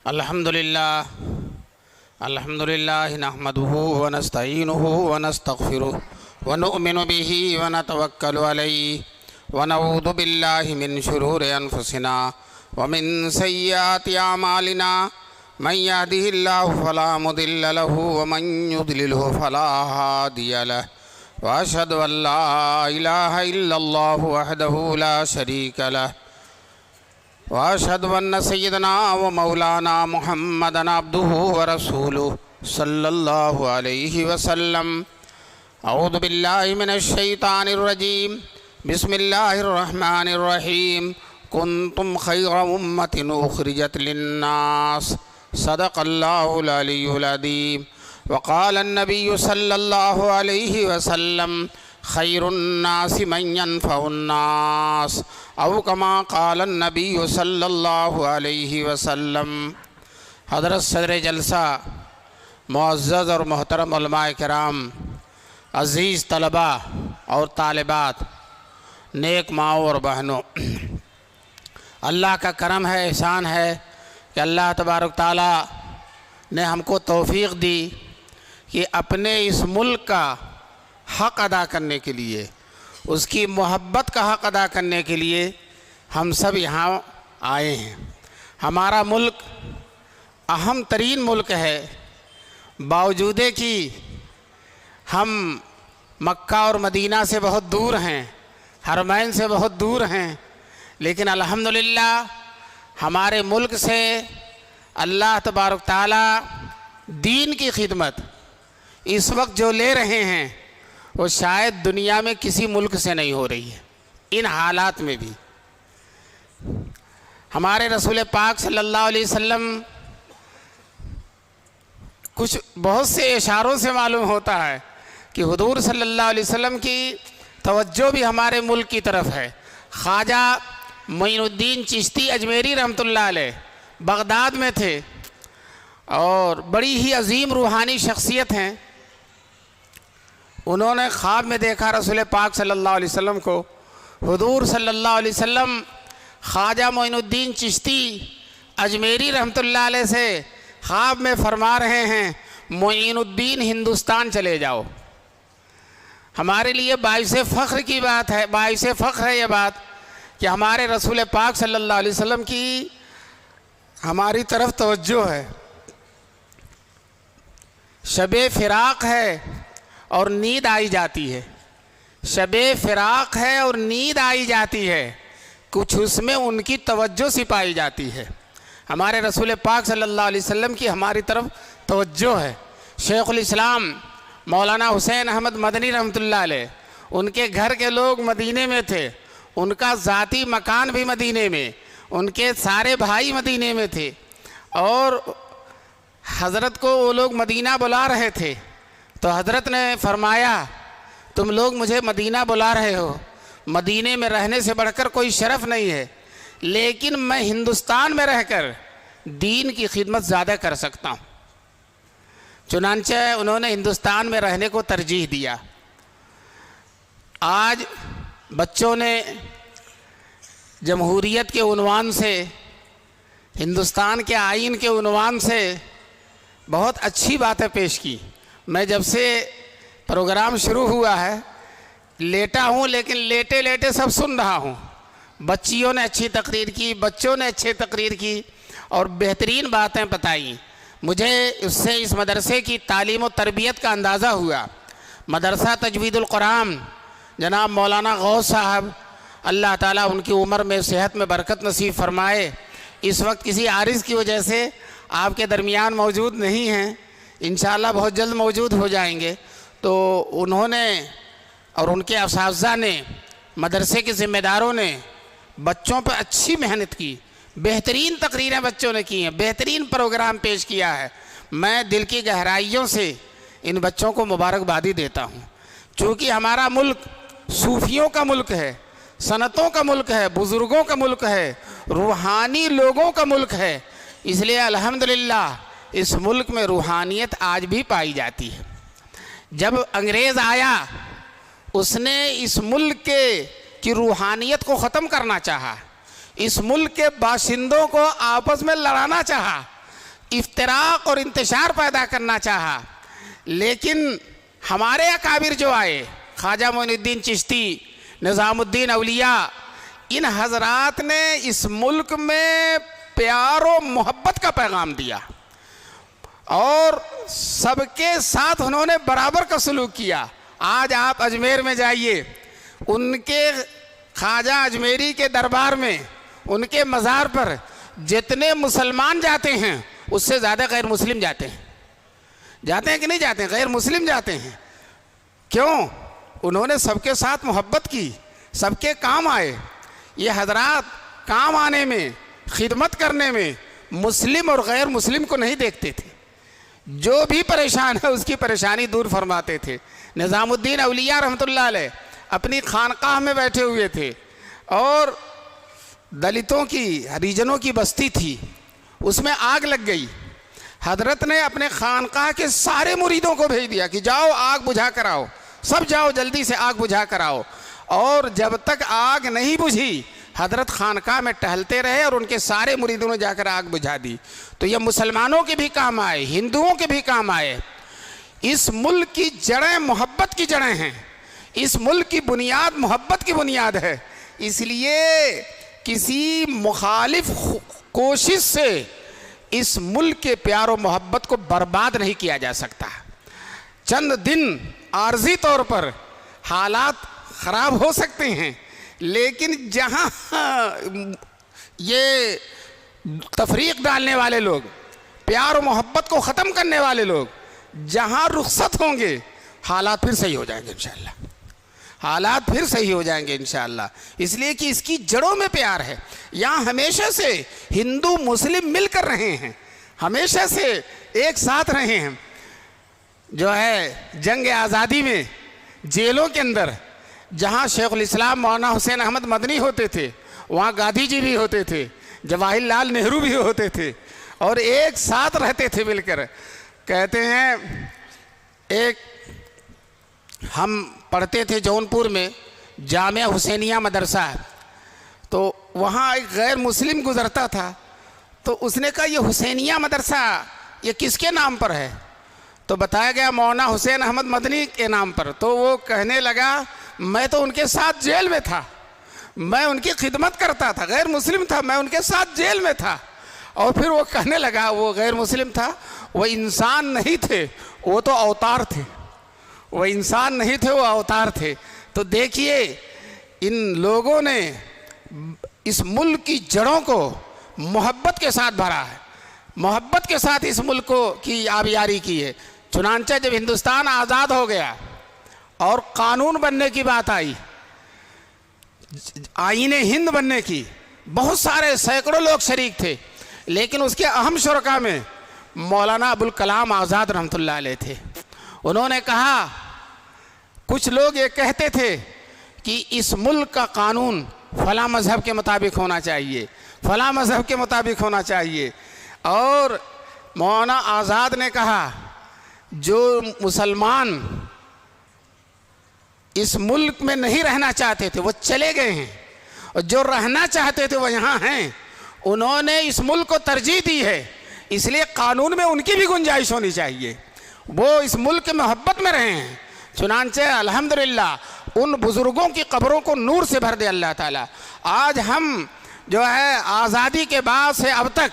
अल्हम्दुलिल्लाह नहमदुहु व नस्तईनुहु व नस्तगफिरुह व नुअमिनु बिही व नतवक्कलु अलैहि व नऊज़ु बिल्लाहि मिन शुरूरि अनफुसिना व मिन सय्यिआति अमालिना मन यहदिहिल्लाहु फला मुदिल्ल लहु व मन युद्लिलहु फला हादिय लहु व अशहदु अन ला इलाहा इल्लल्लाहु वहदहु ला शरीका लहु वाशहदु अन्न सय्यदना व मौलाना मुहम्मदन अब्दुहु व रसूलुहु सल्लल्लाहु अलैहि वसल्लम। औज़ु बिल्लाहि मिनश शैतानिर रजीम। बिस्मिल्लाहिर रहमानिर रहीम। कुंतुम खैरा उम्मतिन उखरिजत लिन्नास सदक़ल्लाहुल अलियुल अज़ीम। व क़ालन नबिय्यु सल्लल्लाहु अलैहि वसल्लम खैरुन्नासि मन यनफ़उन्नास औ कमा क़ालन नबिय्यु सल्लल्लाहु अलैहि वसल्लम। हज़रत सदर जलसा मुअज़्ज़ज़ और मोहतरम उलमाए किराम, अज़ीज़ तलबा और तालिबात, नेक माओ और बहनों, अल्लाह का करम है, एहसान है कि अल्लाह तबारक ताला ने हमको तौफ़ीक़ दी कि अपने इस मुल्क का हक़ अदा करने के लिए, उसकी मोहब्बत का हक़ अदा करने के लिए हम सब यहाँ आए हैं। हमारा मुल्क अहम तरीन मुल्क है, बावजूदे कि हम मक्का और मदीना से बहुत दूर हैं, हरमैन से बहुत दूर हैं, लेकिन अल्हम्दुलिल्लाह हमारे मुल्क से अल्लाह तबारक ताला दीन की खिदमत इस वक्त जो ले रहे हैं वो शायद दुनिया में किसी मुल्क से नहीं हो रही है। इन हालात में भी हमारे रसूल पाक सल्लल्लाहु अलैहि वसल्लम, कुछ बहुत से इशारों से मालूम होता है कि हुजूर सल्लल्लाहु अलैहि वसल्लम की तवज्जो भी हमारे मुल्क की तरफ है। ख्वाजा मोइनुद्दीन चिश्ती अजमेरी रहमतुल्लाह अलैह बगदाद में थे और बड़ी ही अजीम रूहानी शख्सियत हैं। उन्होंने ख्वाब में देखा रसूल पाक सल्लल्लाहु अलैहि वसल्लम को। हुजूर सल्लल्लाहु अलैहि वसल्लम ख्वाजा मोइनुद्दीन चिश्ती अजमेरी रहमतुल्लाह अलैह से ख्वाब में फरमा रहे हैं, मोइनुद्दीन हिंदुस्तान चले जाओ। हमारे लिए बाइस फ़ख्र की बात है, बाइस फ़ख्र है ये बात कि हमारे रसूल पाक सल्लल्लाहु अलैहि वसल्लम की हमारी तरफ तवज्जो है। शबे फ़िराक़ है और नींद आई जाती है, शबे फ़िराक़ है और नींद आई जाती है, कुछ उसमें उनकी तवज्जो सी पाई जाती है। हमारे रसूल पाक सल्लल्लाहु अलैहि वसल्लम की हमारी तरफ तवज्जो है। शेखुल इस्लाम मौलाना हुसैन अहमद मदनी रहमतुल्लाह अलैह, उनके घर के लोग मदीने में थे, उनका ज़ाती मकान भी मदीने में, उनके सारे भाई मदीने में थे और हज़रत को वो लोग मदीना बुला रहे थे। तो हज़रत ने फरमाया, तुम लोग मुझे मदीना बुला रहे हो, मदीने में रहने से बढ़कर कोई शरफ़ नहीं है, लेकिन मैं हिंदुस्तान में रहकर दीन की खिदमत ज़्यादा कर सकता हूँ। चुनांचे उन्होंने हिंदुस्तान में रहने को तरजीह दिया। आज बच्चों ने जमहूरियत के उन्वान से, हिंदुस्तान के आइन के उन्वान से बहुत अच्छी बातें पेश की। मैं जब से प्रोग्राम शुरू हुआ है लेटा हूँ, लेकिन लेटे लेटे सब सुन रहा हूँ। बच्चियों ने अच्छी तकरीर की, बच्चों ने अच्छी तकरीर की और बेहतरीन बातें बताई। मुझे उससे इस मदरसे की तालीम और तरबियत का अंदाज़ा हुआ। मदरसा तजवीदुल कुरान जनाब मौलाना गौस साहब, अल्लाह ताला उनकी उम्र में सेहत में बरकत नसीब फरमाए, इस वक्त किसी आरिज़ की वजह से आपके दरमियान मौजूद नहीं हैं, इंशाअल्लाह बहुत जल्द मौजूद हो जाएंगे। तो उन्होंने और उनके असातिज़ा ने, मदरसे के ज़िम्मेदारों ने बच्चों पर अच्छी मेहनत की, बेहतरीन तकरीरें बच्चों ने की हैं, बेहतरीन प्रोग्राम पेश किया है। मैं दिल की गहराइयों से इन बच्चों को मुबारकबादी देता हूँ। चूँकि हमारा मुल्क सूफियों का मुल्क है, सनतों का मुल्क है, बुज़ुर्गों का मुल्क है, रूहानी लोगों का मुल्क है, इसलिए अल्हम्दुलिल्लाह इस मुल्क में रूहानियत आज भी पाई जाती है। जब अंग्रेज़ आया उसने इस मुल्क की रूहानियत को ख़त्म करना चाहा, इस मुल्क के बाशिंदों को आपस में लड़ाना चाहा, इफ्तिराक और इंतशार पैदा करना चाहा। लेकिन हमारे अकाबिर जो आए, ख्वाजा मोइनुद्दीन चिश्ती, निज़ामुद्दीन औलिया, इन हजरात ने इस मुल्क में प्यार और मोहब्बत का पैगाम दिया और सबके साथ उन्होंने बराबर का सलूक किया। आज आप अजमेर में जाइए, उनके ख्वाजा अजमेरी के दरबार में, उनके मज़ार पर जितने मुसलमान जाते हैं उससे ज़्यादा गैर मुस्लिम जाते हैं। जाते हैं कि नहीं जाते हैं? गैर मुस्लिम जाते हैं। क्यों? उन्होंने सबके साथ मोहब्बत की, सबके काम आए। ये हजरात काम आने में, खिदमत करने में मुस्लिम और गैर मुस्लिम को नहीं देखते थे। जो भी परेशान है उसकी परेशानी दूर फरमाते थे। निज़ामुद्दीन औलिया रहमतुल्लाह अलैह अपनी खानकाह में बैठे हुए थे और दलितों की, हरिजनों की बस्ती थी, उसमें आग लग गई। हजरत ने अपने खानकाह के सारे मुरीदों को भेज दिया कि जाओ आग बुझा कर आओ, सब जाओ जल्दी से आग बुझा कर आओ। और जब तक आग नहीं बुझी हजरत खानकाह में टहलते रहे और उनके सारे मुरीदों ने जाकर आग बुझा दी। तो यह मुसलमानों के भी काम आए, हिंदुओं के भी काम आए। इस मुल्क की जड़ें मोहब्बत की जड़ें हैं, इस मुल्क की बुनियाद मोहब्बत की बुनियाद है। इसलिए किसी मुखालिफ कोशिश से इस मुल्क के प्यार और मोहब्बत को बर्बाद नहीं किया जा सकता। चंद दिन आर्जी तौर पर हालात ख़राब हो सकते हैं, लेकिन जहाँ ये तफरीक डालने वाले लोग, प्यार और मोहब्बत को ख़त्म करने वाले लोग जहाँ रुखसत होंगे, हालात फिर सही हो जाएंगे इंशाअल्लाह। हालात फिर सही हो जाएंगे इंशाअल्लाह। इसलिए कि इसकी जड़ों में प्यार है। यहाँ हमेशा से हिंदू मुस्लिम मिलकर रहे हैं, हमेशा से एक साथ रहे हैं। जो है जंग आज़ादी में जेलों के अंदर जहाँ शेखुल इस्लाम मौलाना हुसैन अहमद मदनी होते थे, वहाँ गांधी जी भी होते थे, जवाहरलाल नेहरू भी होते थे और एक साथ रहते थे मिलकर। कहते हैं एक हम पढ़ते थे जौनपुर में जामिया हुसैनिया मदरसा, तो वहाँ एक गैर मुस्लिम गुज़रता था, तो उसने कहा ये हुसैनिया मदरसा ये किसके नाम पर है? तो बताया गया मौलाना हुसैन अहमद मदनी के नाम पर। तो वो कहने लगा मैं तो उनके साथ जेल में था, मैं उनकी खिदमत करता था, गैर मुस्लिम था, मैं उनके साथ जेल में था। और फिर वो कहने लगा वो गैर मुस्लिम था, वो इंसान नहीं थे, वो तो अवतार थे, वो इंसान नहीं थे, वो अवतार थे। तो देखिए इन लोगों ने इस मुल्क की जड़ों को मोहब्बत के साथ भरा है, मोहब्बत के साथ इस मुल्क को की आबियारी की है। चुनांचे जब हिंदुस्तान आज़ाद हो गया और कानून बनने की बात आई, आईने हिंद बनने की, बहुत सारे सैकड़ों लोग शरीक थे, लेकिन उसके अहम शुरका में मौलाना अबुल कलाम आज़ाद रहमतुल्लाह अलैह थे। उन्होंने कहा, कुछ लोग ये कहते थे कि इस मुल्क का कानून फ़लाँ मज़हब के मुताबिक होना चाहिए, फ़लाँ मज़हब के मुताबिक होना चाहिए। और मौलाना आज़ाद ने कहा जो मुसलमान इस मुल्क में नहीं रहना चाहते थे वो चले गए हैं, और जो रहना चाहते थे वो यहाँ हैं। उन्होंने इस मुल्क को तरजीह दी है, इसलिए कानून में उनकी भी गुंजाइश होनी चाहिए, वो इस मुल्क के मोहब्बत में रहे हैं। चुनांचे अल्हम्दुलिल्लाह उन बुज़ुर्गों की कब्रों को नूर से भर दे अल्लाह ताला। आज हम जो है आज़ादी के बाद से अब तक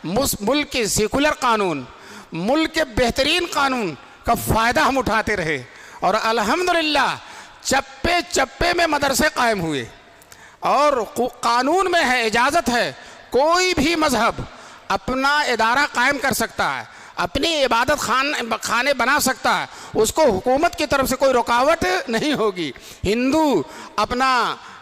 मुल्क के सेकुलर कानून, मुल्क के बेहतरीन कानून का फ़ायदा हम उठाते रहे, और अल्हम्दुलिल्लाह चप्पे चप्पे में मदरसे कायम हुए। और कानून में है, इजाज़त है, कोई भी मज़हब अपना इदारा कायम कर सकता है, अपनी इबादत खाने बना सकता है, उसको हुकूमत की तरफ से कोई रुकावट नहीं होगी। हिंदू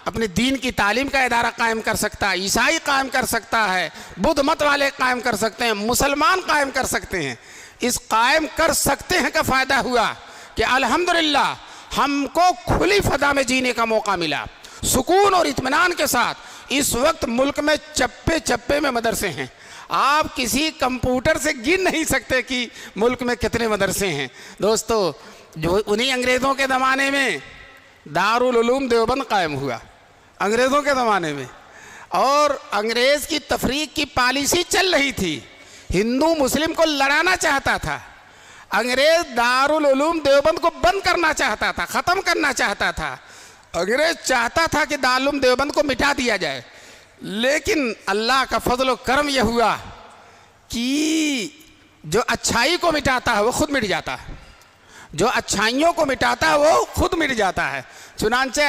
अपने दीन की तालीम का इदारा कायम कर सकता है, ईसाई कायम कर सकता है, बुद्ध मत वाले कायम कर सकते हैं, मुसलमान कायम कर सकते हैं। इस कायम कर सकते हैं का फ़ायदा हुआ कि अल्हम्दुलिल्लाह हमको खुली फ़ज़ा में जीने का मौका मिला, सुकून और इत्मीनान के साथ। इस वक्त मुल्क में चप्पे चप्पे में मदरसे हैं, आप किसी कंप्यूटर से गिन नहीं सकते कि मुल्क में कितने मदरसे हैं। दोस्तों, जो उन्हीं अंग्रेज़ों के ज़माने में दारुल उलूम देवबंद कायम हुआ, अंग्रेज़ों के ज़माने में, और अंग्रेज़ की तफरीक की पॉलिसी चल रही थी। हिंदू मुस्लिम को लड़ाना चाहता था। अंग्रेज दारुल उलूम देवबंद को बंद करना चाहता था, ख़त्म करना चाहता था। अंग्रेज चाहता था कि दारुल उलूम देवबंद को मिटा दिया जाए, लेकिन अल्लाह का फजल करम यह हुआ कि जो अच्छाई को मिटाता है वो खुद मिट जाता है, जो अच्छाइयों को मिटाता है वो खुद मिट जाता है। चुनांचे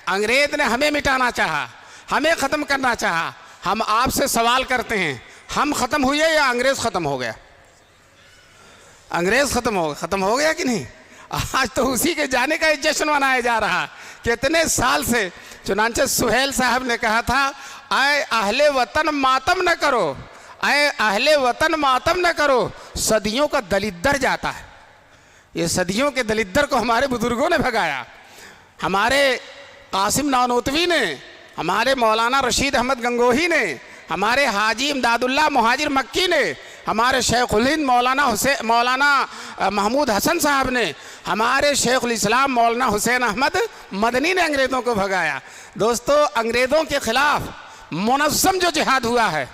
अंग्रेज ने हमें मिटाना चाहा, हमें ख़त्म करना चाहा। हम आपसे सवाल करते हैं, हम ख़त्म हुए या अंग्रेज़ ख़त्म हो गया? अंग्रेज़ ख़त्म हो गया कि नहीं? आज तो उसी के जाने का जश्न मनाया जा रहा। कितने साल से चुनांचे सुहेल साहब ने कहा था, आए अहले वतन मातम न करो, आए अहले वतन मातम न करो, सदियों का दलिद्दर जाता है। ये सदियों के दलिद्दर को हमारे बुजुर्गों ने भगाया। हमारे कासिम नानोतवी ने, हमारे मौलाना रशीद अहमद गंगोही ने, हमारे हाजी इमदादुल्लाह मुहाजिर मक्की ने, हमारे शेखुल हिंद मौलाना महमूद हसन साहब ने, हमारे शेखुल इस्लाम मौलाना हुसैन अहमद मदनी ने अंग्रेज़ों को भगाया। दोस्तों, अंग्रेज़ों के ख़िलाफ़ मुनज़्ज़म जो जिहाद हुआ है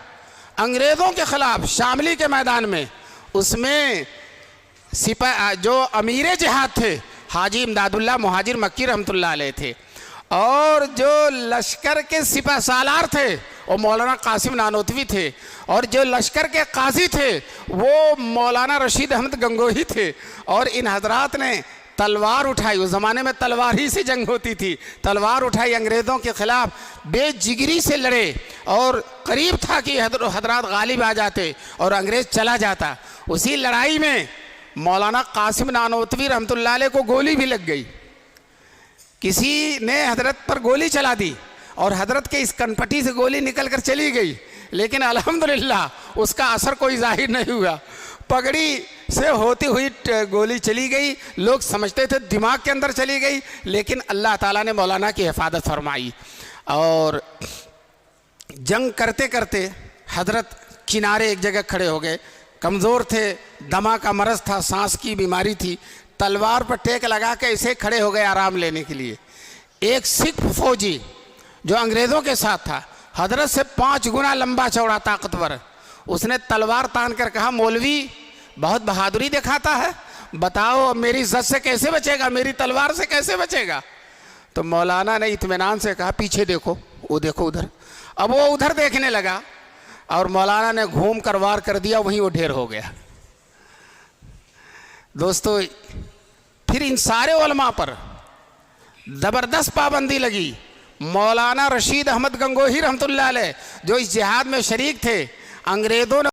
अंग्रेज़ों के ख़िलाफ़ शामली के मैदान में, उसमें जो अमीर जिहाद थे हाजी इमदादुल्लाह मुहाजिर मक्की रहमतुल्लाह अलैह थे, और जो लश्कर के सिपह सालार थे वो मौलाना कासिम नानोतवी थे, और जो लश्कर के काजी थे वो मौलाना रशीद अहमद गंगोही थे। और इन हजरात ने तलवार उठाई, उस ज़माने में तलवार ही से जंग होती थी, तलवार उठाई, अंग्रेज़ों के ख़िलाफ़ बेजिगरी से लड़े, और करीब था कि हजरात गालिब आ जाते और अंग्रेज़ चला जाता। उसी लड़ाई में मौलाना कासिम नानोतवी रहमतुल्लाह अलैह को गोली भी लग गई। किसी ने हजरत पर गोली चला दी और हजरत के इस कनपट्टी से गोली निकल कर चली गई, लेकिन अल्हम्दुलिल्लाह उसका असर कोई जाहिर नहीं हुआ। पगड़ी से होती हुई गोली चली गई, लोग समझते थे दिमाग के अंदर चली गई, लेकिन अल्लाह ताला ने मौलाना की हिफाजत फरमाई। और जंग करते करते हजरत किनारे एक जगह खड़े हो गए। कमज़ोर थे, दमा का मरज़ था, सांस की बीमारी थी, तलवार पर टेक लगा के ऐसे खड़े हो गए आराम लेने के लिए। एक सिख फौजी जो अंग्रेज़ों के साथ था, हजरत से 5 गुना लंबा चौड़ा ताकतवर, उसने तलवार तान कर कहा, मौलवी बहुत बहादुरी दिखाता है, बताओ मेरी इज्जत से कैसे बचेगा, मेरी तलवार से कैसे बचेगा? तो मौलाना ने इत्मीनान से कहा, पीछे देखो, वो देखो उधर। अब वो उधर देखने लगा और मौलाना ने घूम कर वार कर दिया, वहीं वो ढेर हो गया। दोस्तों, फिर इन सारे उलमा पर ज़बरदस्त पाबंदी लगी। मौलाना रशीद अहमद गंगोही रहमतुल्लाह अलैह जो इस जिहाद में शरीक थे, अंग्रेज़ों ने